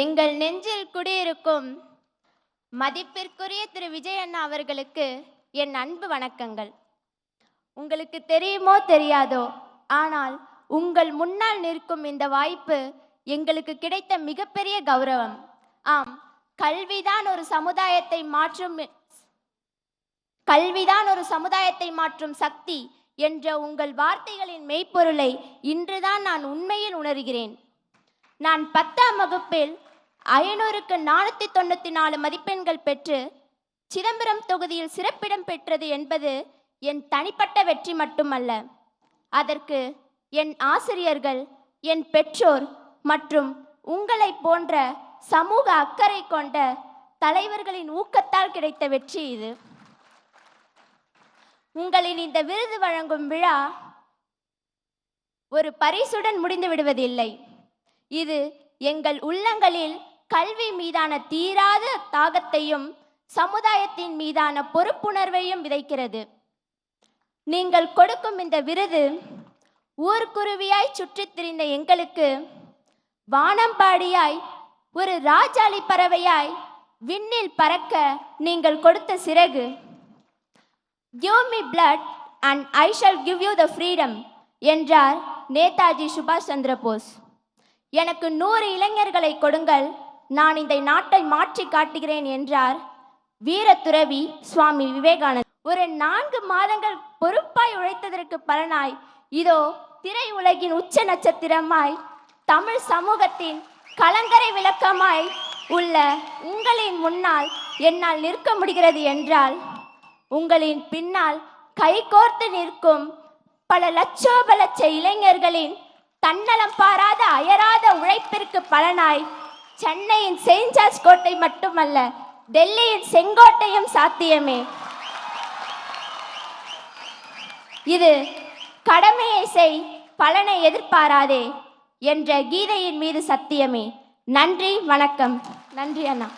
எங்கள் நெஞ்சில் குடியிருக்கும் மதிப்பிற்குரிய திரு விஜய் அண்ணா அவர்களுக்கு என் அன்பு வணக்கங்கள். உங்களுக்கு தெரியுமோ தெரியாதோ, ஆனால் உங்கள் முன்னால் நிற்கும் இந்த வாய்ப்பு எங்களுக்கு கிடைத்த மிகப்பெரிய கௌரவம். ஆம், கல்விதான் ஒரு சமுதாயத்தை மாற்றும் சக்தி என்ற உங்கள் வார்த்தைகளின் மெய்ப்பொருளை இன்றுதான் நான் உண்மையில் உணர்கிறேன். நான் 10ஆம் வகுப்பில் 500க்கு 494 மதிப்பெண்கள் பெற்று சிதம்பரம் தொகுதியில் சிறப்பிடம் பெற்றது என்பது என் தனிப்பட்ட வெற்றி மட்டுமல்ல. அதற்கு என் ஆசிரியர்கள், என் பெற்றோர் மற்றும் உங்களை போன்ற சமூக அக்கறை கொண்ட தலைவர்களின் ஊக்கத்தால் கிடைத்த வெற்றி இது. உங்களின் இந்த விருது வழங்கும் விழா ஒரு பரிசுடன் முடிந்து விடுவதில்லை. இது எங்கள் உள்ளங்களில் கல்வி மீதான தீராத தாகத்தையும் சமுதாயத்தின் மீதான பொறுப்புணர்வையும் விதைக்கிறது. நீங்கள் கொடுக்கும் இந்த விருது ஊர்க்குருவியாய் சுற்றித் திரிந்த எங்களுக்கு வானம்பாடியாய் ஒரு ராஜாளி பறவையாய் விண்ணில் பறக்க நீங்கள் கொடுத்த சிறகு. Give me blood and I shall give you the freedom என்றார் நேதாஜி சுபாஷ் சந்திர போஸ். எனக்கு 100 இளைஞர்களை கொடுங்கள், நான் இந்த நாட்டை மாற்றி காட்டுகிறேன் என்றார் வீரத்துறவி சுவாமி விவேகானந்தர். ஒரு 4 மாதங்கள் பொறுப்பாய் உழைத்ததற்கு பலனாய் இதோ திரை உலகின் உச்ச நட்சத்திரமாய் தமிழ் சமூகத்தின் கலங்கரை விளக்கமாய் உள்ள உங்களின் முன்னால் என்னால் நிற்க முடிகிறது என்றால், உங்களின் பின்னால் கைகோர்த்து நிற்கும் பல லட்சோபலட்ச இளைஞர்களின் தன்னலம் பாராத அயராத உழைப்பிற்கு பலனாய் சென்னையின் செயின்ட் ஜார்ஜ் கோட்டை மட்டுமல்ல, டெல்லியின் செங்கோட்டையும் சாத்தியமே. இது கடமையை செய், பலனை எதிர்பாராதே என்ற கீதையின் மீது சத்தியமே. நன்றி, வணக்கம். நன்றி அண்ணா.